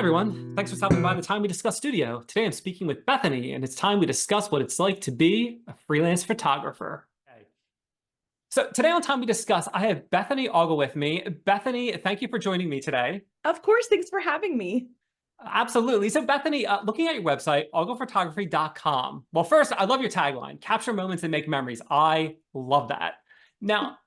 everyone. Thanks for stopping by the Time We Discuss studio. Today I'm speaking with Bethany, and it's time we discuss what it's like to be a freelance photographer. Okay. So today on Time We Discuss, I have Bethany Ogle with me. Bethany, thank you for joining me today. Of course, thanks for having me. Absolutely. So Bethany, looking at your website, oglephotography.com. Well, first, I love your tagline, capture moments and make memories. I love that. Now,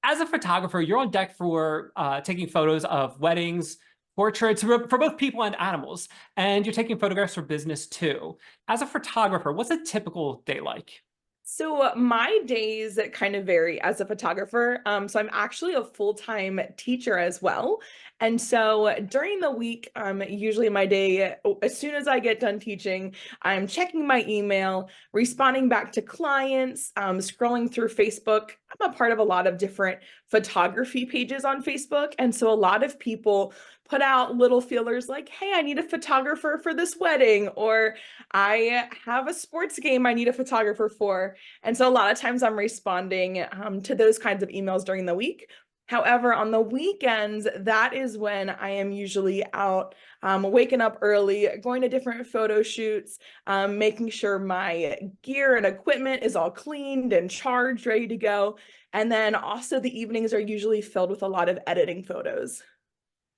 as a photographer, you're on deck for taking photos of weddings, portraits for both people and animals, and you're taking photographs for business too. As a photographer, what's a typical day like? So my days kind of vary as a photographer. So I'm actually a full-time teacher as well. And so during the week, usually my day, as soon as I get done teaching, I'm checking my email, responding back to clients, scrolling through Facebook. I'm a part of a lot of different photography pages on Facebook. And so a lot of people put out little feelers like, hey, I need a photographer for this wedding, or I have a sports game I need a photographer for. And so a lot of times I'm responding to those kinds of emails during the week. However, on the weekends, that is when I am usually out, waking up early, going to different photo shoots, making sure my gear and equipment is all cleaned and charged, ready to go. And then also the evenings are usually filled with a lot of editing photos.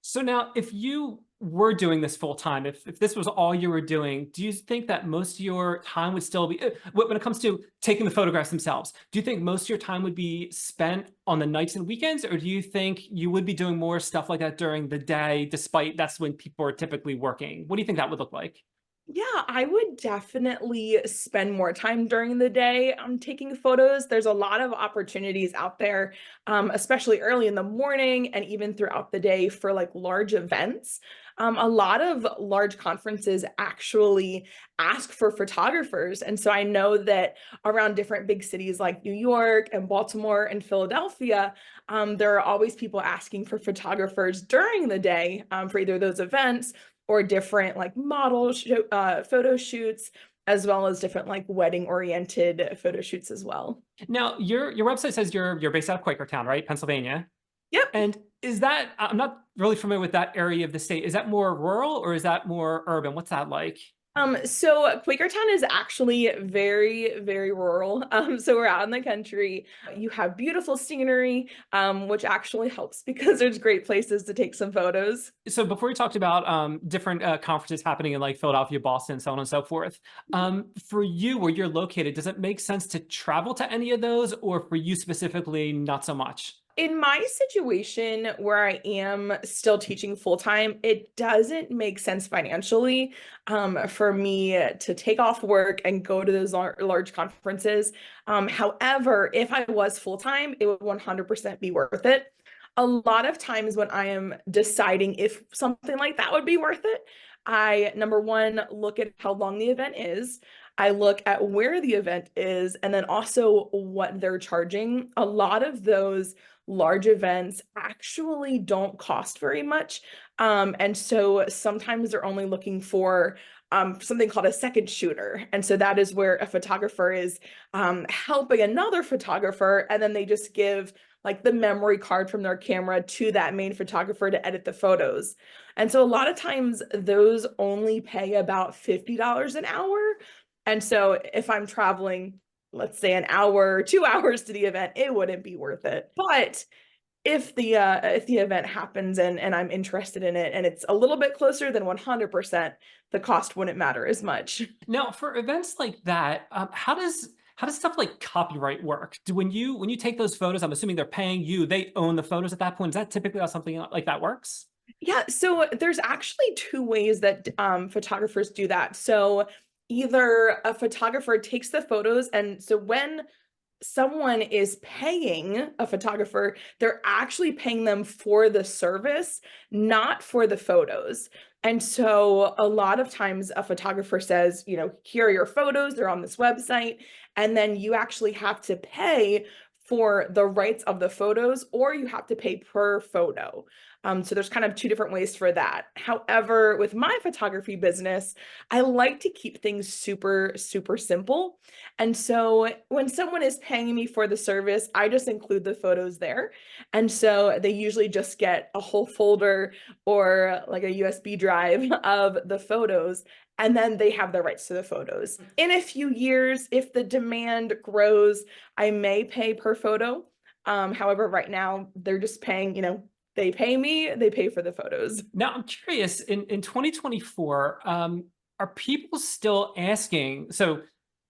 So now, if you were doing this full time, if this was all you were doing, do you think that most of your time would still be, when it comes to taking the photographs themselves, do you think most of your time would be spent on the nights and weekends, or do you think you would be doing more stuff like that during the day, despite that's when people are typically working? What do you think that would look like? Yeah, I would definitely spend more time during the day taking photos. There's a lot of opportunities out there, especially early in the morning and even throughout the day for like large events. A lot of large conferences actually ask for photographers. And so I know that around different big cities like New York and Baltimore and Philadelphia, there are always people asking for photographers during the day for either those events or different like photo shoots, as well as different like wedding oriented photo shoots as well. Now, your website says you're based out of Quakertown, right? Pennsylvania. Yep. And is that, I'm not really familiar with that area of the state. Is that more rural or is that more urban? What's that like? So Quakertown is actually very, very rural. So we're out in the country. You have beautiful scenery, which actually helps because there's great places to take some photos. So before we talked about different conferences happening in like Philadelphia, Boston, so on and so forth, for you where you're located, does it make sense to travel to any of those, or for you specifically, not so much? In my situation where I am still teaching full time, it doesn't make sense financially for me to take off work and go to those large conferences. However, if I was full time, it would 100% be worth it. A lot of times when I am deciding if something like that would be worth it, I, number one, look at how long the event is. I look at where the event is and then also what they're charging. A lot of those large events actually don't cost very much. And so sometimes they're only looking for something called a second shooter. And so that is where a photographer is helping another photographer, and then they just give like the memory card from their camera to that main photographer to edit the photos. And so a lot of times those only pay about $50 an hour. And so if I'm traveling, let's say an hour, 2 hours to the event, it wouldn't be worth it. But if the event happens and I'm interested in it and it's a little bit closer than 100%, the cost wouldn't matter as much. Now, for events like that, how does stuff like copyright work? When you take those photos, I'm assuming they're paying you, they own the photos at that point. Is that typically how something like that works? Yeah, so there's actually two ways that photographers do that. So either a photographer takes the photos, and so when someone is paying a photographer, they're actually paying them for the service, not for the photos. And so a lot of times a photographer says, here are your photos, they're on this website, and then you actually have to pay for the rights of the photos, or you have to pay per photo. So there's kind of two different ways for that. However, with my photography business, I like to keep things super, super simple. And so when someone is paying me for the service, I just include the photos there. And so they usually just get a whole folder or like a USB drive of the photos, and then they have the rights to the photos. In a few years, if the demand grows, I may pay per photo. However, right now they're just paying, they pay me, they pay for the photos. Now, I'm curious, in 2024, are people still asking, so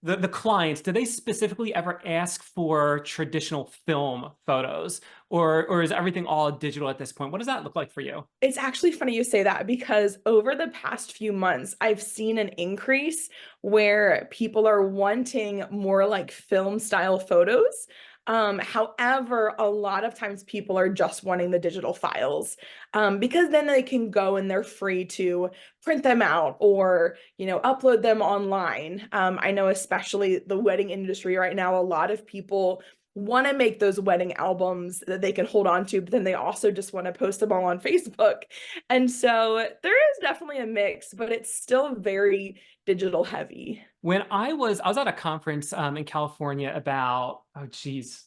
the clients, do they specifically ever ask for traditional film photos, or is everything all digital at this point? What does that look like for you? It's actually funny you say that because over the past few months, I've seen an increase where people are wanting more like film style photos. However, a lot of times people are just wanting the digital files, because then they can go and they're free to print them out or, upload them online. I know especially the wedding industry right now, a lot of people want to make those wedding albums that they can hold on to, but then they also just want to post them all on Facebook. And so there is definitely a mix, but it's still very digital heavy. When I was at a conference in California about, oh geez,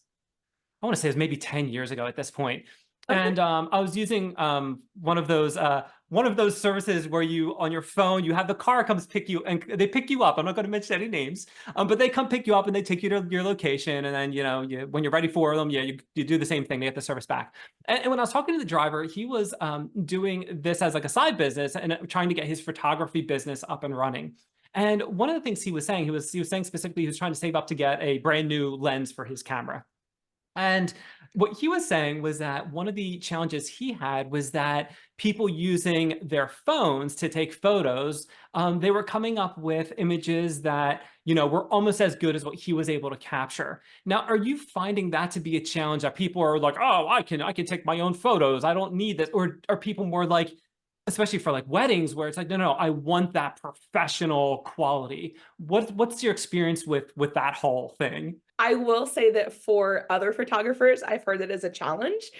I want to say it was maybe 10 years ago at this point. Okay. And I was using one of those services where you on your phone, you have the car comes pick you and they pick you up. I'm not going to mention any names, but they come pick you up and they take you to your location. And then, when you're ready for them, you do the same thing. They get the service back. And when I was talking to the driver, he was doing this as like a side business and trying to get his photography business up and running. And one of the things he was saying, he was saying specifically, he was trying to save up to get a brand new lens for his camera. And what he was saying was that one of the challenges he had was that people using their phones to take photos, they were coming up with images that, were almost as good as what he was able to capture. Now, are you finding that to be a challenge that people are like, oh, I can take my own photos. I don't need this. Or are people more like, especially for like weddings where it's like, no, I want that professional quality. What's your experience with that whole thing? I will say that for other photographers, I've heard it as a challenge,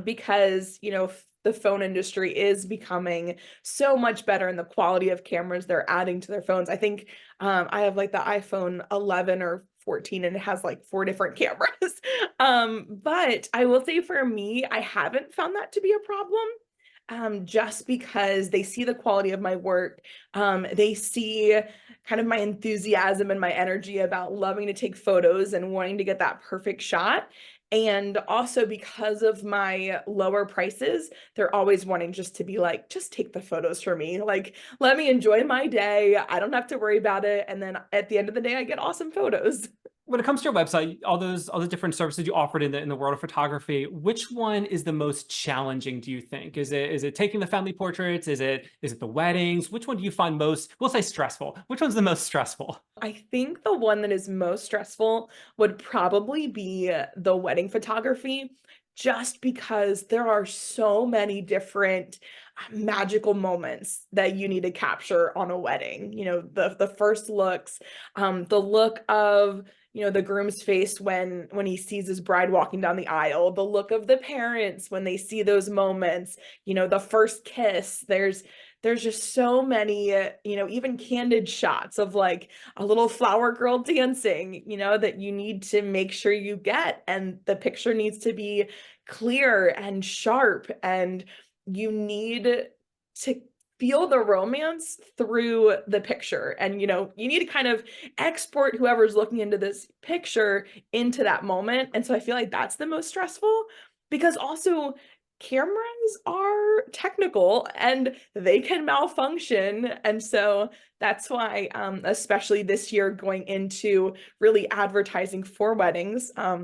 because, the phone industry is becoming so much better in the quality of cameras they're adding to their phones. I think I have like the iPhone 11 or 14 and it has like 4 different cameras. But I will say for me, I haven't found that to be a problem, just because they see the quality of my work. They see kind of my enthusiasm and my energy about loving to take photos and wanting to get that perfect shot. And also because of my lower prices, they're always wanting just to be like, just take the photos for me. Like, let me enjoy my day. I don't have to worry about it. And then at the end of the day, I get awesome photos. When it comes to your website, all the different services you offered in the world of photography, which one is the most challenging, do you think? Is it taking the family portraits? Is it the weddings? Which one do you find most, we'll say stressful? Which one's the most stressful? I think the one that is most stressful would probably be the wedding photography, just because there are so many different magical moments that you need to capture on a wedding. The first looks, the look of the groom's face when he sees his bride walking down the aisle, the look of the parents when they see those moments, the first kiss. There's just so many, even candid shots of like a little flower girl dancing, that you need to make sure you get. And the picture needs to be clear and sharp. And you need to feel the romance through the picture. And, you need to kind of export whoever's looking into this picture into that moment. And so I feel like that's the most stressful, because also cameras are technical and they can malfunction. And so that's why, especially this year going into really advertising for weddings, I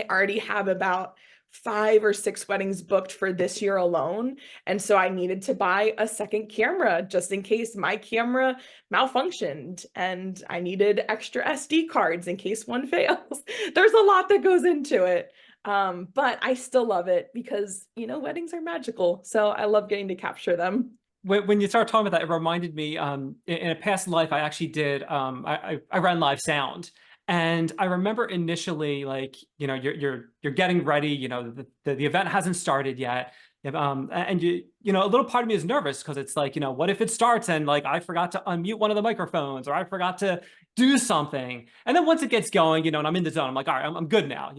already have about 5 or 6 weddings booked for this year alone. And so I needed to buy a second camera just in case my camera malfunctioned, and I needed extra SD cards in case one fails. There's a lot that goes into it. But I still love it because, weddings are magical. So I love getting to capture them. When you start talking about that, it reminded me, in a past life, I actually did, I ran live sound. And I remember initially, like, you're getting ready, the event hasn't started yet. And a little part of me is nervous because it's like, what if it starts and like I forgot to unmute one of the microphones or I forgot to do something. And then once it gets going, and I'm in the zone, I'm like, all right, I'm good now.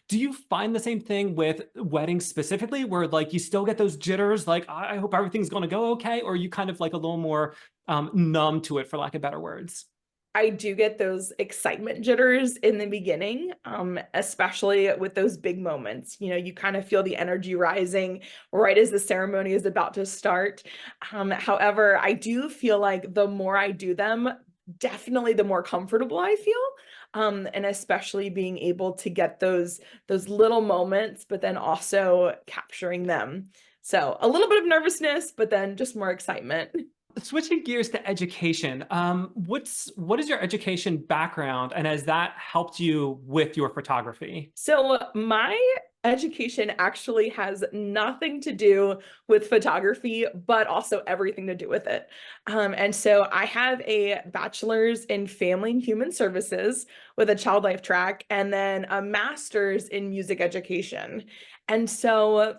Do you find the same thing with weddings specifically where like you still get those jitters, like I hope everything's going to go okay, or are you kind of like a little more numb to it, for lack of better words? I do get those excitement jitters in the beginning, especially with those big moments. You kind of feel the energy rising right as the ceremony is about to start. However, I do feel like the more I do them, definitely the more comfortable I feel. And especially being able to get those little moments, but then also capturing them. So a little bit of nervousness, but then just more excitement. Switching gears to education, what is your education background, and has that helped you with your photography? So my education actually has nothing to do with photography, but also everything to do with it. And so I have a bachelor's in family and human services with a child life track, and then a master's in music education. And so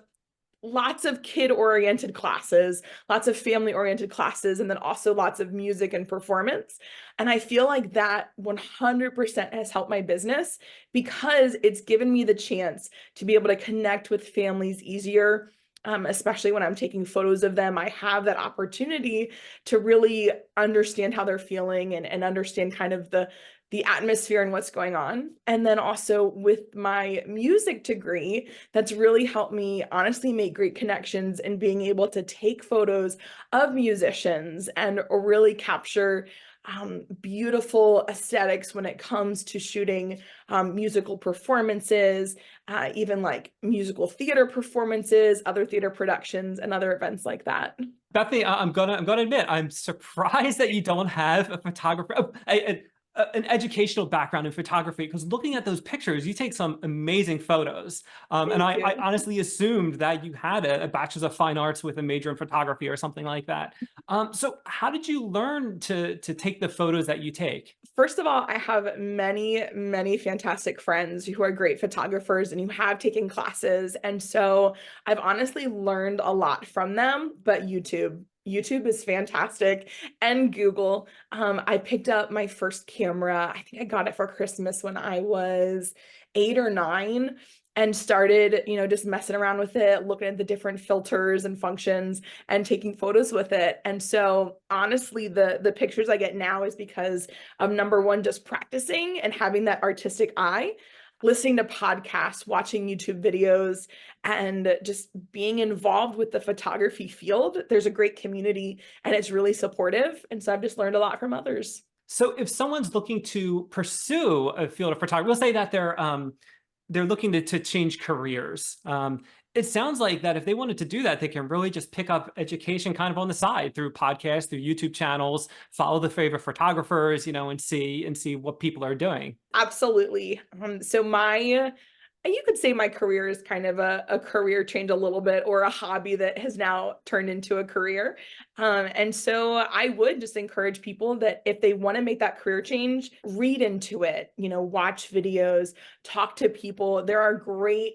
lots of kid-oriented classes, lots of family-oriented classes, and then also lots of music and performance. And I feel like that 100% has helped my business because it's given me the chance to be able to connect with families easier. Especially when I'm taking photos of them, I have that opportunity to really understand how they're feeling and understand kind of the atmosphere and what's going on. And then also with my music degree, that's really helped me honestly make great connections and being able to take photos of musicians and really capture beautiful aesthetics when it comes to shooting musical performances, even like musical theater performances, other theater productions, and other events like that. Bethany, I'm gonna admit I'm surprised that you don't have a photographer, an educational background in photography, because looking at those pictures, you take some amazing photos. And Thank I you. honestly assumed that you had a bachelor's of fine arts with a major in photography or something like that. So how did you learn to take the photos that you take? First of all, I have many, many fantastic friends who are great photographers and who have taken classes. And so I've honestly learned a lot from them, but YouTube is fantastic, and Google. I picked up my first camera. I think I got it for Christmas when I was 8 or 9, and started, just messing around with it, looking at the different filters and functions and taking photos with it. And so honestly, the pictures I get now is because of number one, just practicing and having that artistic eye, listening to podcasts, watching YouTube videos, and just being involved with the photography field. There's a great community and it's really supportive. And so I've just learned a lot from others. So if someone's looking to pursue a field of photography, we'll say that they're looking to change careers. It sounds like that if they wanted to do that, they can really just pick up education kind of on the side through podcasts, through YouTube channels, follow the favorite photographers, and see what people are doing. Absolutely. So you could say my career is kind of a career change a little bit, or a hobby that has now turned into a career. And so I would just encourage people that if they want to make that career change, read into it, watch videos, talk to people. There are great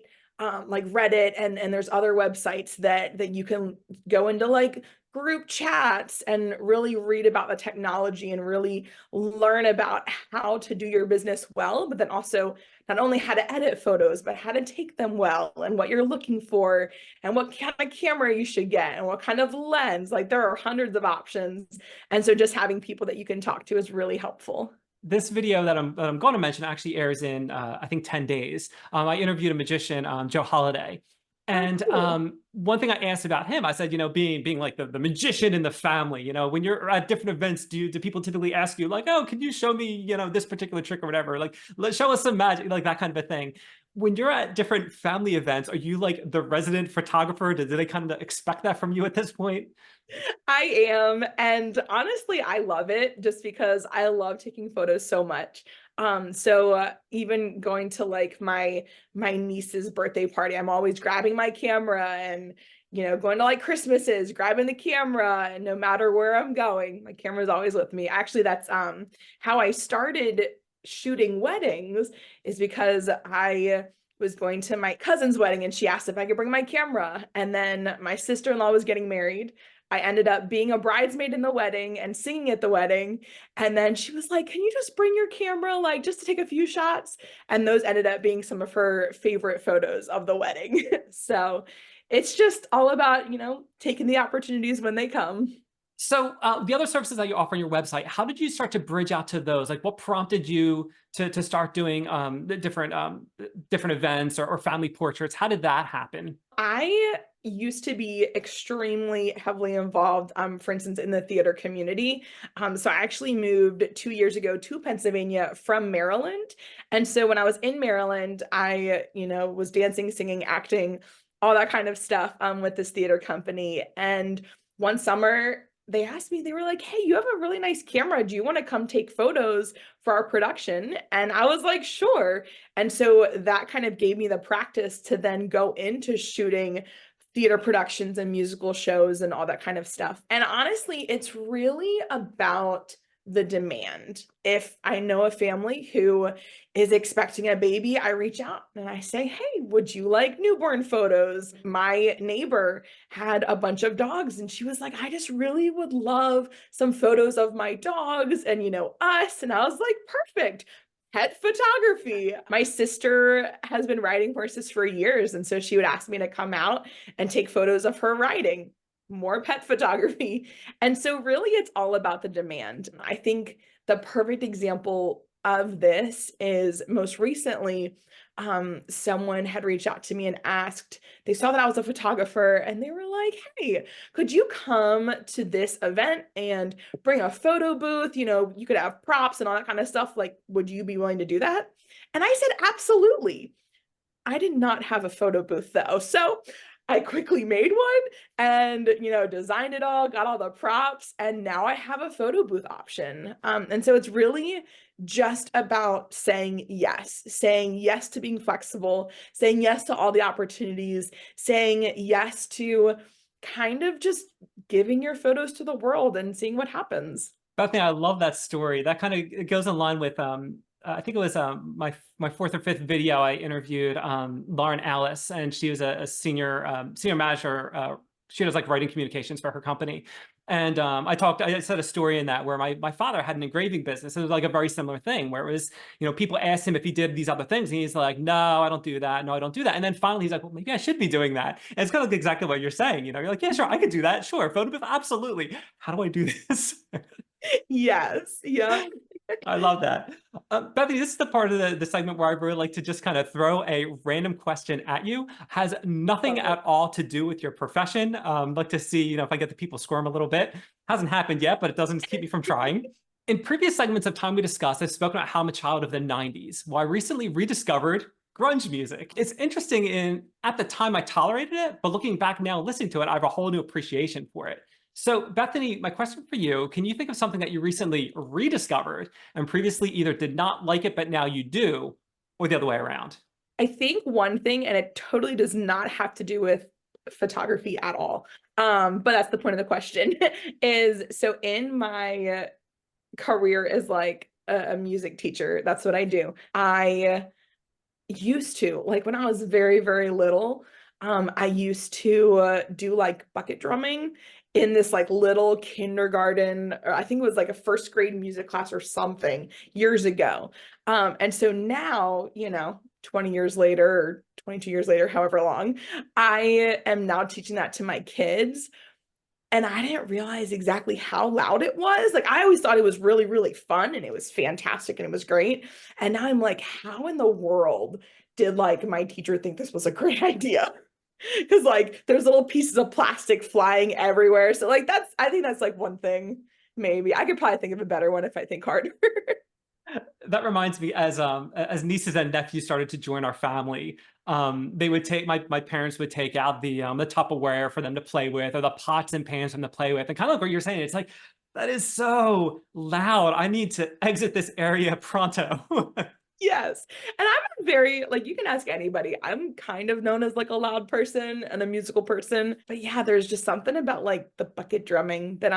like Reddit, and there's other websites that you can go into, like group chats, and really read about the technology and really learn about how to do your business well, but then also not only how to edit photos, but how to take them well, and what you're looking for, and what kind of camera you should get, and what kind of lens. Like, there are hundreds of options. And so just having people that you can talk to is really helpful. This video that I'm going to mention actually airs in I think 10 days. I interviewed a magician, Joe Holiday. Oh, And cool. one thing I asked about him, I said, being like the magician in the family, when you're at different events, do people typically ask you like, oh, can you show me, this particular trick or whatever? Like, let's show us some magic, like that kind of a thing. When you're at different family events, are you like the resident photographer? Do they kind of expect that from you at this point? I am. And honestly, I love it just because I love taking photos so much. So even going to like my niece's birthday party, I'm always grabbing my camera, and going to like Christmases, grabbing the camera, and no matter where I'm going, my camera's always with me. Actually, that's how I started shooting weddings is because I was going to my cousin's wedding and she asked if I could bring my camera. And then my sister-in-law was getting married. I ended up being a bridesmaid in the wedding and singing at the wedding. And then she was like, can you just bring your camera, like just to take a few shots? And those ended up being some of her favorite photos of the wedding. So it's just all about, taking the opportunities when they come. So the other services that you offer on your website, how did you start to bridge out to those? Like what prompted you to start doing the different events or family portraits? How did that happen? I used to be extremely heavily involved, for instance, in the theater community. So I actually moved 2 years ago to Pennsylvania from Maryland. And so when I was in Maryland, I, was dancing, singing, acting, all that kind of stuff with this theater company. And one summer, they asked me, they were like, hey, you have a really nice camera. Do you want to come take photos for our production? And I was like, sure. And so that kind of gave me the practice to then go into shooting theater productions and musical shows and all that kind of stuff. And honestly, it's really about the demand. If I know a family who is expecting a baby, I reach out and I say, hey, would you like newborn photos? My neighbor had a bunch of dogs and she was like, I just really would love some photos of my dogs and, us. And I was like, perfect. Pet photography. My sister has been riding horses for years. And so she would ask me to come out and take photos of her riding. More pet photography. And so really it's all about the demand. I think the perfect example of this is most recently, someone had reached out to me and asked, they saw that I was a photographer and they were like, hey, could you come to this event and bring a photo booth? You could have props and all that kind of stuff. Like, would you be willing to do that? And I said, absolutely. I did not have a photo booth though. So I quickly made one and, designed it all, got all the props, and now I have a photo booth option. And so it's really just about saying yes to being flexible, saying yes to all the opportunities, saying yes to kind of just giving your photos to the world and seeing what happens. Bethany, I love that story. That kind of goes in line with I think it was my fourth or fifth video. I interviewed Lauren Alice, and she was a senior manager. She does like writing communications for her company. And I said a story in that where my father had an engraving business. It was like a very similar thing where it was, people asked him if he did these other things. And he's like, no, I don't do that. No, I don't do that. And then finally he's like, well, maybe I should be doing that. And it's kind of like exactly what you're saying. You're like, yeah, sure, I could do that. Sure. Photo booth, absolutely. How do I do this? Yes. Yeah. I love that. Bethany, this is the part of the segment where I really like to just kind of throw a random question at you. Has nothing at all to do with your profession. Like to see, if I get the people squirm a little bit. Hasn't happened yet, but it doesn't keep me from trying. In previous segments of Time We Discussed, I've spoken about how I'm a child of the 90s. Well, I recently rediscovered grunge music. It's interesting at the time I tolerated it, but looking back now, listening to it, I have a whole new appreciation for it. So Bethany, my question for you, can you think of something that you recently rediscovered and previously either did not like it, but now you do, or the other way around? I think one thing, and it totally does not have to do with photography at all, but that's the point of the question, is so in my career as like a music teacher, that's what I do. I used to, like when I was very, very little, I used to do like bucket drumming in this like little kindergarten, or I think it was like a first grade music class or something years ago. And so now, 20 years later or 22 years later, however long, I am now teaching that to my kids. And I didn't realize exactly how loud it was. Like I always thought it was really, really fun and it was fantastic and it was great. And now I'm like, how in the world did like my teacher think this was a great idea? Because like there's little pieces of plastic flying everywhere. So like I think that's like one thing. Maybe I could probably think of a better one if I think harder. That reminds me, as nieces and nephews started to join our family, they would take my parents would take out the Tupperware for them to play with, or the pots and pans for them to play with, and kind of like what you're saying, it's like that is so loud. I need to exit this area pronto. Yes. And I'm very, like, you can ask anybody. I'm kind of known as like a loud person and a musical person. But yeah, there's just something about like the bucket drumming that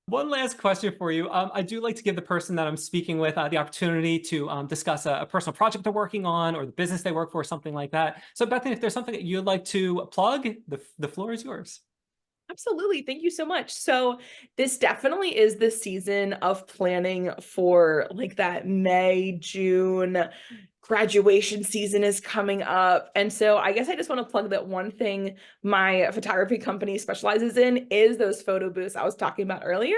One last question for you. I do like to give the person that I'm speaking with the opportunity to discuss a personal project they're working on or the business they work for, something like that. So Bethany, if there's something that you'd like to plug, the floor is yours. Absolutely. Thank you so much. So this definitely is the season of planning for like that May, June graduation season is coming up. And so I guess I just want to plug that one thing my photography company specializes in is those photo booths I was talking about earlier,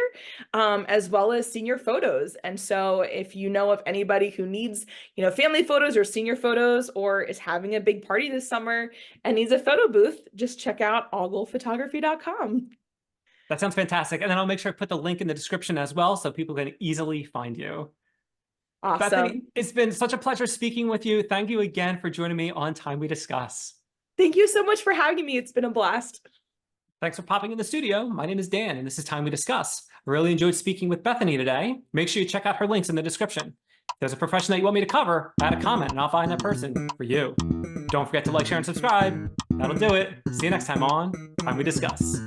as well as senior photos. And so if you know of anybody who needs, family photos or senior photos or is having a big party this summer and needs a photo booth, just check out oglephotography.com. That sounds fantastic. And then I'll make sure I put the link in the description as well so people can easily find you. Bethany, Awesome. it's been such a pleasure speaking with you. Thank you again for joining me on Time We Discuss. Thank you so much for having me. It's been a blast. Thanks for popping in the studio. My name is Dan, and this is Time We Discuss. I really enjoyed speaking with Bethany today. Make sure you check out her links in the description. If there's a profession that you want me to cover, add a comment, and I'll find that person for you. Don't forget to like, share, and subscribe. That'll do it. See you next time on Time We Discuss.